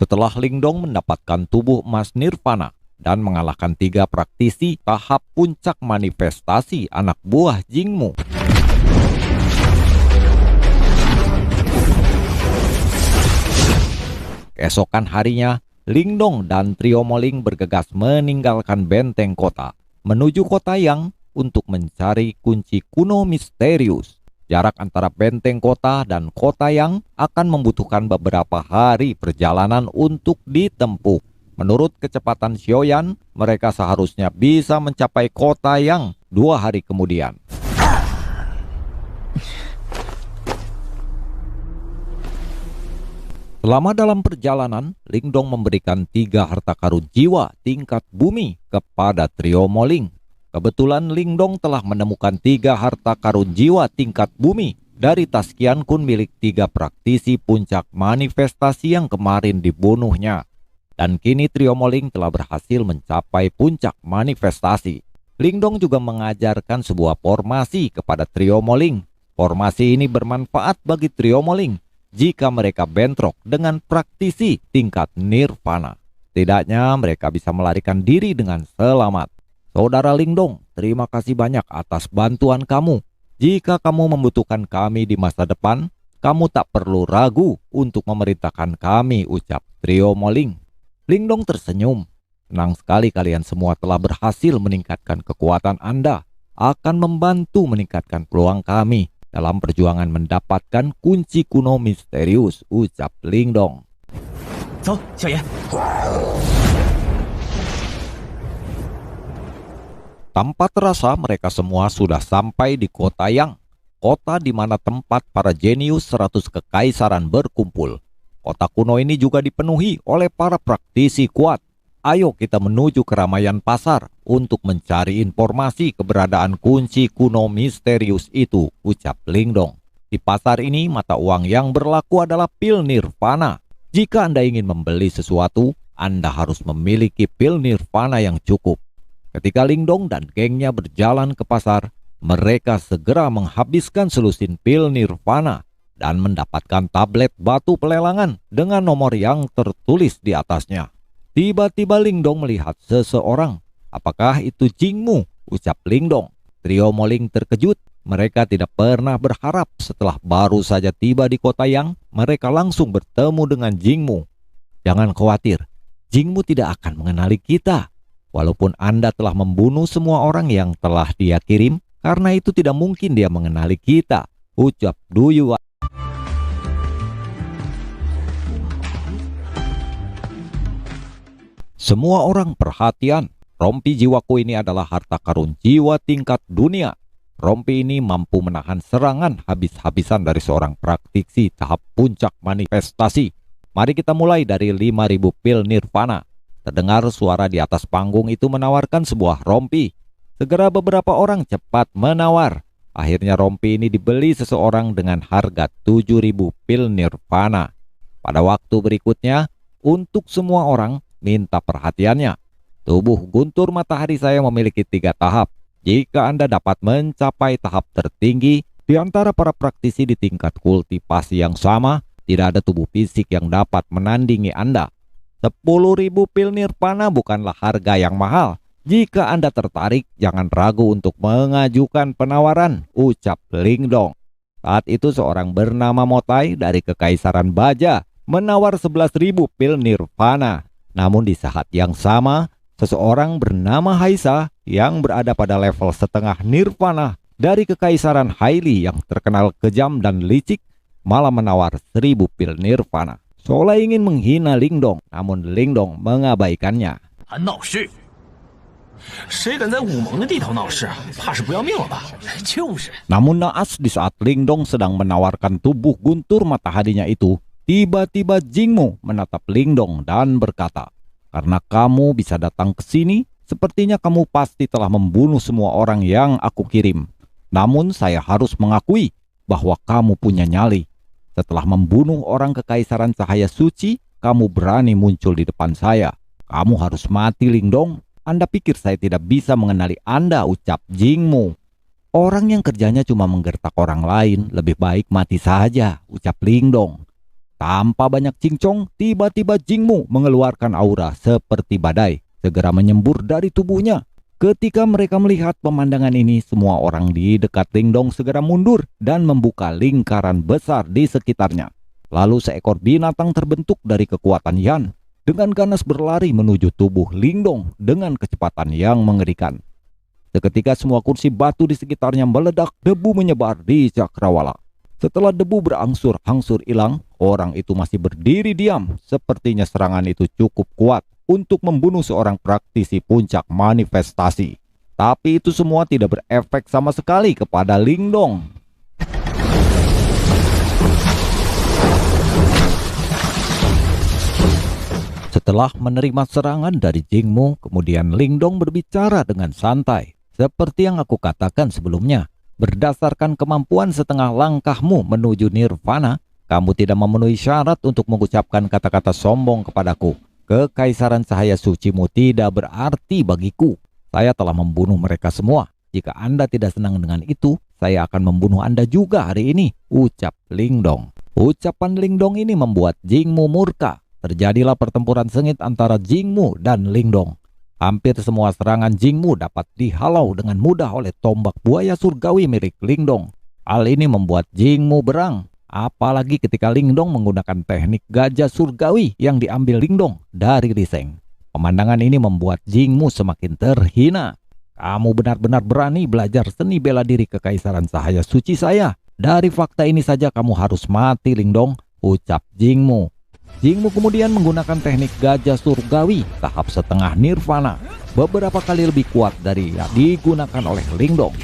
Setelah Lingdong mendapatkan tubuh emas nirvana dan mengalahkan 3 praktisi tahap puncak manifestasi anak buah Jingmu. Keesokan harinya, Lingdong dan trio Moling bergegas meninggalkan benteng kota, menuju kota Yang untuk mencari kunci kuno misterius. Jarak antara benteng kota dan kota Yang akan membutuhkan beberapa hari perjalanan untuk ditempuh. Menurut kecepatan Xiaoyan, mereka seharusnya bisa mencapai kota Yang 2 hari kemudian. Selama dalam perjalanan, Lingdong memberikan 3 harta karun jiwa tingkat bumi kepada trio Moling. Kebetulan Lingdong telah menemukan 3 harta karun jiwa tingkat bumi dari tas Qian Kun milik 3 praktisi puncak manifestasi yang kemarin dibunuhnya. Dan kini trio Moling telah berhasil mencapai puncak manifestasi. Lingdong juga mengajarkan sebuah formasi kepada trio Moling. Formasi ini bermanfaat bagi trio Moling jika mereka bentrok dengan praktisi tingkat nirvana. Setidaknya mereka bisa melarikan diri dengan selamat. Saudara Lingdong, terima kasih banyak atas bantuan kamu. Jika kamu membutuhkan kami di masa depan, kamu tak perlu ragu untuk memerintahkan kami, ucap trio Moling. Lingdong tersenyum. Senang sekali kalian semua telah berhasil meningkatkan kekuatan Anda. Akan membantu meningkatkan peluang kami dalam perjuangan mendapatkan kunci kuno misterius, ucap Lingdong. Zo, Xiaoyan. Tanpa terasa mereka semua sudah sampai di kota Yang, kota di mana tempat para jenius 100 kekaisaran berkumpul. Kota kuno ini juga dipenuhi oleh para praktisi kuat. Ayo kita menuju keramaian pasar untuk mencari informasi keberadaan kunci kuno misterius itu, ucap Lingdong. Di pasar ini mata uang yang berlaku adalah pil nirvana. Jika Anda ingin membeli sesuatu, Anda harus memiliki pil nirvana yang cukup. Ketika Lingdong dan gengnya berjalan ke pasar, mereka segera menghabiskan selusin pil nirvana dan mendapatkan tablet batu pelelangan dengan nomor yang tertulis di atasnya. Tiba-tiba Lingdong melihat seseorang. Apakah itu Jingmu? Ucap Lingdong. Trio Moling terkejut. Mereka tidak pernah berharap setelah baru saja tiba di kota Yang, mereka langsung bertemu dengan Jingmu. Jangan khawatir, Jingmu tidak akan mengenali kita. Walaupun Anda telah membunuh semua orang yang telah dia kirim, karena itu tidak mungkin dia mengenali kita, ucap Duyu. Semua orang perhatian, rompi jiwaku ini adalah harta karun jiwa tingkat dunia. Rompi ini mampu menahan serangan habis-habisan dari seorang praktisi tahap puncak manifestasi. Mari kita mulai dari 5.000 pil nirvana. Terdengar suara di atas panggung itu menawarkan sebuah rompi. Segera beberapa orang cepat menawar. Akhirnya rompi ini dibeli seseorang dengan harga 7.000 pil nirvana. Pada waktu berikutnya, untuk semua orang, minta perhatiannya. Tubuh guntur matahari saya memiliki 3 tahap. Jika Anda dapat mencapai tahap tertinggi di antara para praktisi di tingkat kultivasi yang sama, tidak ada tubuh fisik yang dapat menandingi Anda. 10.000 pil nirvana bukanlah harga yang mahal. Jika Anda tertarik, jangan ragu untuk mengajukan penawaran, ucap Lingdong. Saat itu seorang bernama Motai dari Kekaisaran Baja menawar 11.000 pil nirvana. Namun di saat yang sama, seseorang bernama Haisa yang berada pada level setengah nirvana dari Kekaisaran Haili yang terkenal kejam dan licik malah menawar 1.000 pil nirvana. Seolah ingin menghina Lingdong, namun Lingdong mengabaikannya. Namun naas di saat Lingdong sedang menawarkan tubuh guntur mataharinya itu, tiba-tiba Jingmu menatap Lingdong dan berkata, "Karena kamu bisa datang ke sini, sepertinya kamu pasti telah membunuh semua orang yang aku kirim. Namun saya harus mengakui bahwa kamu punya nyali. Setelah membunuh orang Kekaisaran Cahaya Suci, kamu berani muncul di depan saya. Kamu harus mati, Lingdong. Anda pikir saya tidak bisa mengenali Anda?" ucap Jingmu. "Orang yang kerjanya cuma menggertak orang lain, lebih baik mati saja," ucap Lingdong. Tanpa banyak cincong, tiba-tiba Jingmu mengeluarkan aura seperti badai, segera menyembur dari tubuhnya. Ketika mereka melihat pemandangan ini, semua orang di dekat Lingdong segera mundur dan membuka lingkaran besar di sekitarnya. Lalu seekor binatang terbentuk dari kekuatan Yan dengan ganas berlari menuju tubuh Lingdong dengan kecepatan yang mengerikan. Seketika semua kursi batu di sekitarnya meledak, debu menyebar di cakrawala. Setelah debu berangsur-angsur hilang, orang itu masih berdiri diam. Sepertinya serangan itu cukup kuat untuk membunuh seorang praktisi puncak manifestasi. Tapi itu semua tidak berefek sama sekali kepada Lingdong. Setelah menerima serangan dari Jingmu, kemudian Lingdong berbicara dengan santai. Seperti yang aku katakan sebelumnya, berdasarkan kemampuan setengah langkahmu menuju nirvana, kamu tidak memenuhi syarat untuk mengucapkan kata-kata sombong kepadaku. Kekaisaran cahaya sucimu tidak berarti bagiku. Saya telah membunuh mereka semua. Jika Anda tidak senang dengan itu, saya akan membunuh Anda juga hari ini, ucap Lingdong. Ucapan Lingdong ini membuat Jingmu murka. Terjadilah pertempuran sengit antara Jingmu dan Lingdong. Hampir semua serangan Jingmu dapat dihalau dengan mudah oleh tombak buaya surgawi milik Lingdong. Hal ini membuat Jingmu berang. Apalagi ketika Lingdong menggunakan teknik gajah surgawi yang diambil Lingdong dari Liseng. Pemandangan ini membuat Jingmu semakin terhina. Kamu benar-benar berani belajar seni bela diri kekaisaran cahaya suci saya. Dari fakta ini saja kamu harus mati Lingdong, ucap Jingmu. Jingmu kemudian menggunakan teknik gajah surgawi tahap setengah nirvana. Beberapa kali lebih kuat dari yang digunakan oleh Lingdong.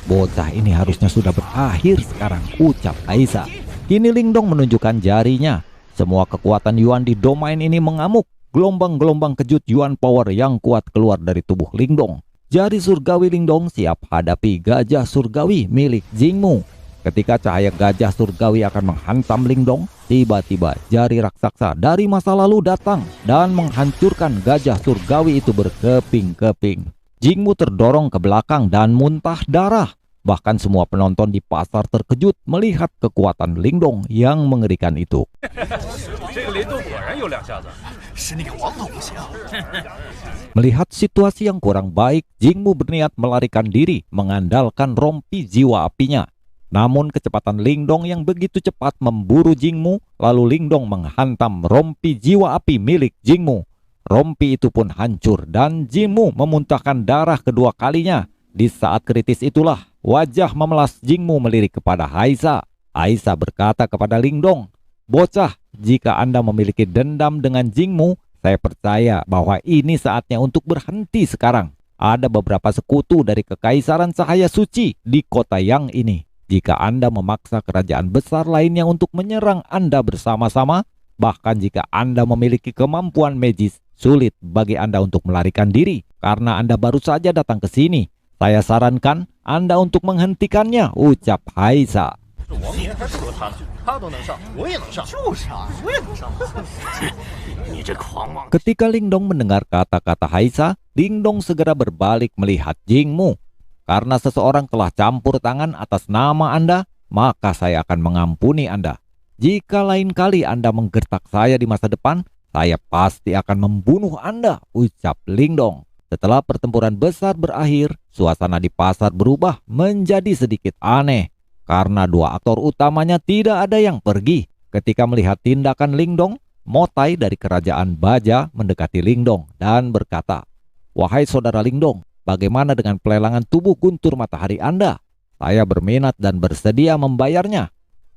Bocah ini harusnya sudah berakhir sekarang, ucap Aisyah. Kini Lingdong menunjukkan jarinya. Semua kekuatan Yuan di domain ini mengamuk. Gelombang-gelombang kejut Yuan power yang kuat keluar dari tubuh Lingdong. Jari surgawi Lingdong siap hadapi gajah surgawi milik Jingmu. Ketika cahaya gajah surgawi akan menghantam Lingdong, tiba-tiba jari raksasa dari masa lalu datang dan menghancurkan gajah surgawi itu berkeping-keping. Jingmu terdorong ke belakang dan muntah darah. Bahkan semua penonton di pasar terkejut melihat kekuatan Lingdong yang mengerikan itu. Melihat situasi yang kurang baik, Jingmu berniat melarikan diri mengandalkan rompi jiwa apinya. Namun kecepatan Lingdong yang begitu cepat memburu Jingmu, lalu Lingdong menghantam rompi jiwa api milik Jingmu. Rompi itu pun hancur dan Jingmu memuntahkan darah kedua kalinya. Di saat kritis itulah wajah memelas Jingmu melirik kepada Aisyah. Aisyah berkata kepada Lingdong, "Bocah, jika Anda memiliki dendam dengan Jingmu, saya percaya bahwa ini saatnya untuk berhenti sekarang. Ada beberapa sekutu dari kekaisaran cahaya suci di kota yang ini. Jika Anda memaksa kerajaan besar lainnya untuk menyerang Anda bersama-sama, bahkan jika Anda memiliki kemampuan magis, sulit bagi Anda untuk melarikan diri karena Anda baru saja datang ke sini. Saya sarankan Anda untuk menghentikannya," ucap Aisyah. Ketika Lingdong mendengar kata-kata Aisyah, Lingdong segera berbalik melihat Jingmu. Karena seseorang telah campur tangan atas nama Anda, maka saya akan mengampuni Anda. Jika lain kali Anda menggertak saya di masa depan, saya pasti akan membunuh Anda, ucap Lingdong. Setelah pertempuran besar berakhir, suasana di pasar berubah menjadi sedikit aneh. Karena dua aktor utamanya tidak ada yang pergi. Ketika melihat tindakan Lingdong, Motai dari kerajaan Baja mendekati Lingdong dan berkata, "Wahai saudara Lingdong, bagaimana dengan pelelangan tubuh guntur matahari Anda? Saya berminat dan bersedia membayarnya.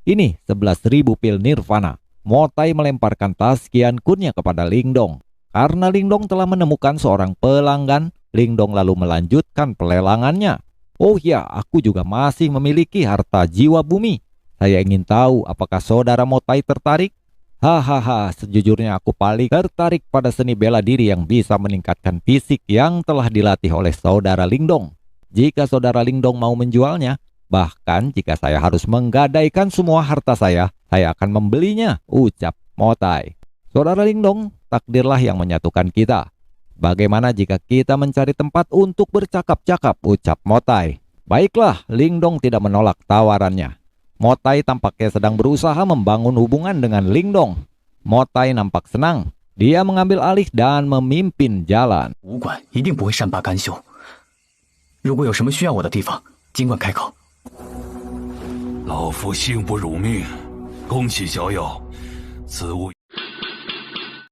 Ini 11.000 pil nirvana." Motai melemparkan tas Qian Kunnya kepada Lingdong. Karena Lingdong telah menemukan seorang pelanggan, Lingdong lalu melanjutkan pelelangannya. "Oh ya, aku juga masih memiliki harta jiwa bumi. Saya ingin tahu apakah saudara Motai tertarik?" "Hahaha, sejujurnya aku paling tertarik pada seni bela diri yang bisa meningkatkan fisik yang telah dilatih oleh saudara Lingdong. Jika saudara Lingdong mau menjualnya, bahkan jika saya harus menggadaikan semua harta saya akan membelinya," ucap Motai. "Saudara Lingdong, takdirlah yang menyatukan kita. Bagaimana jika kita mencari tempat untuk bercakap-cakap?" ucap Motai. "Baiklah," Lingdong tidak menolak tawarannya. Motai tampaknya sedang berusaha membangun hubungan dengan Lingdong. Motai nampak senang. Dia mengambil alih dan memimpin jalan. 武馆一定不会善罢甘休。如果有什么需要我的地方，尽管开口。老夫幸不辱命，恭喜小友，此物